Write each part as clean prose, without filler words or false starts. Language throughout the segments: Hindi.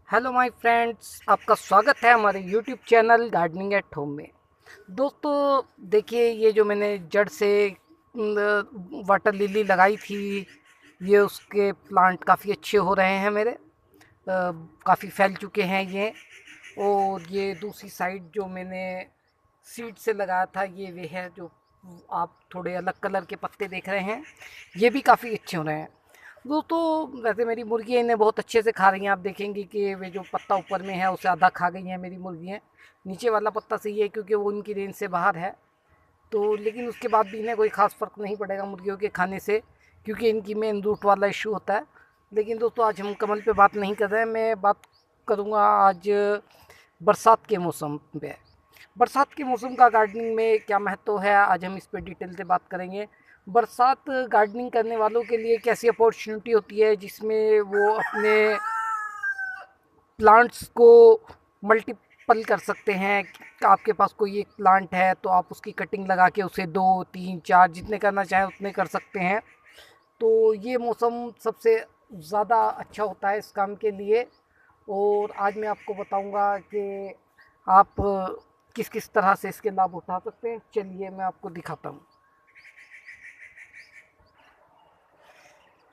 हेलो माय फ्रेंड्स, आपका स्वागत है हमारे YouTube channel gardening at home में। दोस्तों, देखिए ये जो मैंने जड़ से वाटर लिली लगाई थी, ये उसके प्लांट काफ़ी अच्छे हो रहे हैं मेरे। काफ़ी फैल चुके हैं ये। और ये दूसरी साइड जो मैंने सीड से लगाया था, ये वे है जो आप थोड़े अलग कलर के पत्ते देख रहे हैं, ये भी काफ़ी अच्छे हो रहे हैं। दोस्तों, वैसे मेरी मुर्गियाँ इन्हें बहुत अच्छे से खा रही हैं। आप देखेंगे कि वे जो पत्ता ऊपर में है उसे आधा खा गई हैं मेरी मुर्गियाँ। नीचे वाला पत्ता सही है क्योंकि वो उनकी रेंज से बाहर है। तो लेकिन उसके बाद भी इन्हें कोई ख़ास फ़र्क नहीं पड़ेगा मुर्गियों के खाने से, क्योंकि इनकी मेन रूट वाला इशू होता है। लेकिन दोस्तों, आज हम कमल पे बात नहीं कर रहे हैं, मैं बात करूँगा आज बरसात के मौसम पे। बरसात के मौसम का गार्डनिंग में क्या महत्व है, आज हम इस पे डिटेल से बात करेंगे। बरसात गार्डनिंग करने वालों के लिए कैसी अपॉर्चुनिटी होती है, जिसमें वो अपने प्लांट्स को मल्टीपल कर सकते हैं। आपके पास कोई एक प्लांट है तो आप उसकी कटिंग लगा के उसे 2 3 4 जितने करना चाहें उतने कर सकते हैं। तो ये मौसम सबसे ज़्यादा अच्छा होता है इस काम के लिए। और आज मैं आपको बताऊंगा कि आप किस किस तरह से इसके लाभ उठा सकते हैं। चलिए मैं आपको दिखाता हूँ।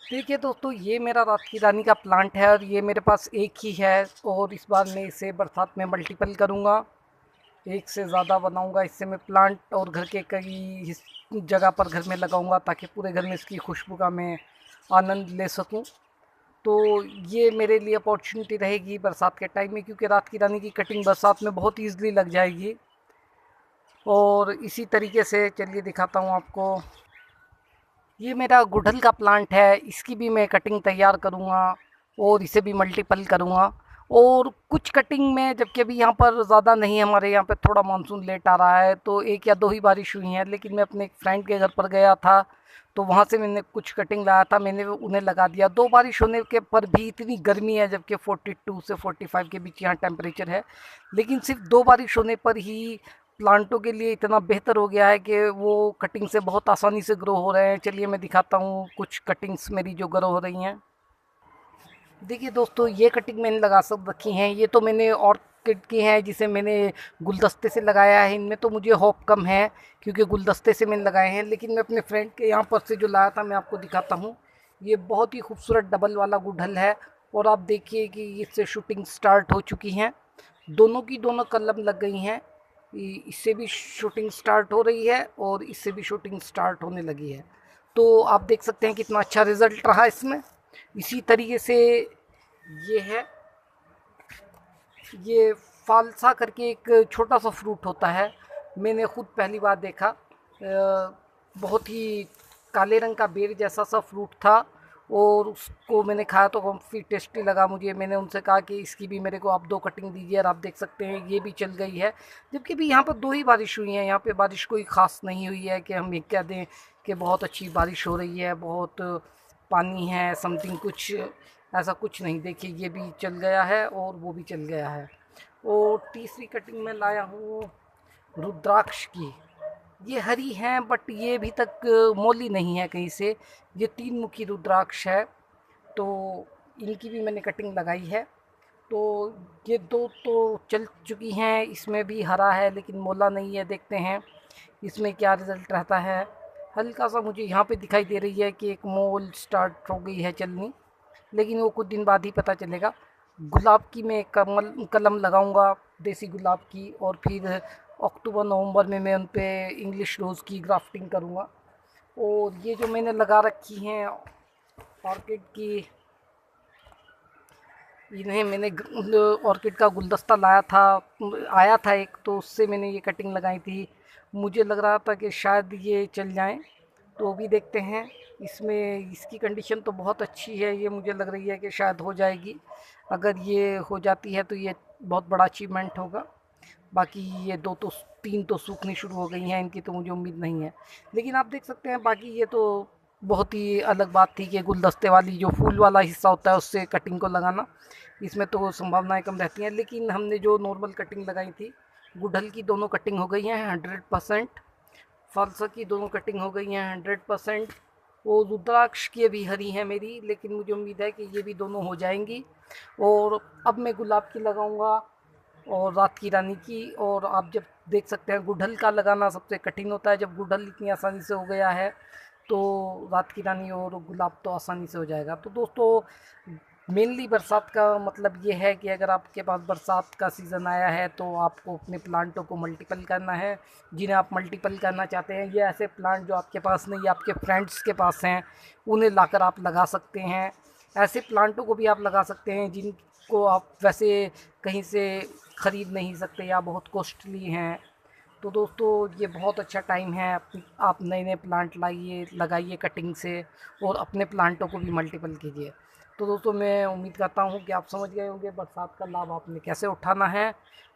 देखिए दोस्तों, ये मेरा रात की रानी का प्लांट है और ये मेरे पास एक ही है। और इस बार मैं इसे बरसात में मल्टीपल करूँगा, एक से ज़्यादा बनाऊँगा। इससे मैं प्लांट और घर के कई जगह पर घर में लगाऊँगा ताकि पूरे घर में इसकी खुशबू का मैं आनंद ले सकूँ। तो ये मेरे लिए अपॉर्चुनिटी रहेगी बरसात के टाइम में, क्योंकि रात की रानी की कटिंग बरसात में बहुत ईज़िली लग जाएगी। और इसी तरीके से चलिए दिखाता हूँ आपको। ये मेरा गुड़हल का प्लांट है, इसकी भी मैं कटिंग तैयार करूँगा और इसे भी मल्टीपल करूँगा। और कुछ कटिंग में, जबकि अभी यहाँ पर ज़्यादा नहीं है, हमारे यहाँ पे थोड़ा मानसून लेट आ रहा है तो 1 या 2 ही बारिश हुई हैं। लेकिन मैं अपने एक फ्रेंड के घर पर गया था तो वहाँ से मैंने कुछ कटिंग लाया था, मैंने उन्हें लगा दिया। 2 बारिश होने के पर भी इतनी गर्मी है, जबकि 42 से 45 के बीच यहाँ टेम्परेचर है, लेकिन सिर्फ 2 बारिश होने पर ही प्लांटों के लिए इतना बेहतर हो गया है कि वो कटिंग से बहुत आसानी से ग्रो हो रहे हैं। चलिए मैं दिखाता हूँ कुछ कटिंग्स मेरी जो ग्रो हो रही हैं। देखिए दोस्तों, ये कटिंग मैंने लगा सब रखी हैं। ये तो मैंने ऑर्किड की हैं जिसे मैंने गुलदस्ते से लगाया है। इनमें तो मुझे होप कम है क्योंकि गुलदस्ते से मैंने लगाए हैं। लेकिन मैं अपने फ्रेंड के यहाँ पर से जो लाया था मैं आपको दिखाता हूँ। ये बहुत ही खूबसूरत डबल वाला गुड़हल है। और आप देखिए कि इससे शूटिंग स्टार्ट हो चुकी हैं, दोनों की दोनों कलम लग गई हैं। इससे भी शूटिंग स्टार्ट हो रही है और इससे भी शूटिंग स्टार्ट होने लगी है। तो आप देख सकते हैं कितना अच्छा रिज़ल्ट रहा इसमें। इसी तरीके से ये है, ये फालसा करके एक छोटा सा फ्रूट होता है, मैंने खुद पहली बार देखा। बहुत ही काले रंग का बेर जैसा सा फ्रूट था और उसको मैंने खाया तो काफ़ी टेस्टी लगा मुझे। मैंने उनसे कहा कि इसकी भी मेरे को आप 2 कटिंग दीजिए, और आप देख सकते हैं ये भी चल गई है। जबकि भी यहाँ पर 2 ही बारिश हुई हैं, यहाँ पे बारिश कोई ख़ास नहीं हुई है कि हम ये कह दें कि बहुत अच्छी बारिश हो रही है, बहुत पानी है, समथिंग कुछ ऐसा कुछ नहीं। देखिए ये भी चल गया है और वो भी चल गया है। और तीसरी कटिंग में लाया हूँ रुद्राक्ष की। ये हरी हैं बट ये अभी तक मौली नहीं है कहीं से। ये 3 मुखी रुद्राक्ष है, तो इनकी भी मैंने कटिंग लगाई है। तो ये दो तो चल चुकी हैं, इसमें भी हरा है लेकिन मोला नहीं है। देखते हैं इसमें क्या रिज़ल्ट रहता है। हल्का सा मुझे यहाँ पे दिखाई दे रही है कि एक मोल स्टार्ट हो गई है चलनी, लेकिन वो कुछ दिन बाद ही पता चलेगा। गुलाब की मैं कलम लगाऊंगा, देसी गुलाब की, और फिर अक्टूबर नवंबर में मैं उन पे इंग्लिश रोज़ की ग्राफ्टिंग करूँगा। और ये जो मैंने लगा रखी हैं ऑर्किड की, इन्हें मैंने ऑर्किड का गुलदस्ता लाया था, आया था एक, तो उससे मैंने ये कटिंग लगाई थी। मुझे लग रहा था कि शायद ये चल जाएं, तो भी देखते हैं। इसमें इसकी कंडीशन तो बहुत अच्छी है, ये मुझे लग रही है कि शायद हो जाएगी। अगर ये हो जाती है तो ये बहुत बड़ा अचीवमेंट होगा। बाकी ये 2 तो 3 तो सूखनी शुरू हो गई हैं, इनकी तो मुझे उम्मीद नहीं है। लेकिन आप देख सकते हैं, बाकी ये तो बहुत ही अलग बात थी कि गुलदस्ते वाली जो फूल वाला हिस्सा होता है उससे कटिंग को लगाना, इसमें तो संभावनाएं कम रहती हैं। लेकिन हमने जो नॉर्मल कटिंग लगाई थी, गुड़हल की दोनों कटिंग हो गई हैं 100%, फालसा की दोनों कटिंग हो गई हैं 100%। और रुद्राक्ष की अभी हरी है मेरी, लेकिन मुझे उम्मीद है कि ये भी दोनों हो जाएंगी। और अब मैं गुलाब की लगाऊंगा और रात की रानी की। और आप जब देख सकते हैं, गुड़हल का लगाना सबसे कठिन होता है। जब गुड़हल इतनी आसानी से हो गया है तो रात की रानी और गुलाब तो आसानी से हो जाएगा। तो दोस्तों, मेनली बरसात का मतलब ये है कि अगर आपके पास बरसात का सीज़न आया है तो आपको अपने प्लांटों को मल्टीपल करना है। जिन्हें आप मल्टीपल करना चाहते हैं, ये ऐसे प्लांट जो आपके पास नहीं, आपके फ्रेंड्स के पास हैं, उन्हें लाकर आप लगा सकते हैं। ऐसे प्लांटों को भी आप लगा सकते हैं जिनको आप वैसे कहीं से ख़रीद नहीं सकते या बहुत कॉस्टली हैं। तो दोस्तों, ये बहुत अच्छा टाइम है, आप नए नए प्लांट लाइए, लगाइए कटिंग से, और अपने प्लांटों को भी मल्टीपल कीजिए। तो दोस्तों, मैं उम्मीद करता हूँ कि आप समझ गए होंगे बरसात का लाभ आपने कैसे उठाना है।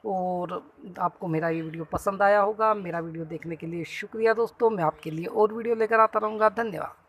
और आपको मेरा ये वीडियो पसंद आया होगा। मेरा वीडियो देखने के लिए शुक्रिया दोस्तों। मैं आपके लिए और वीडियो लेकर आता रहूँगा। धन्यवाद।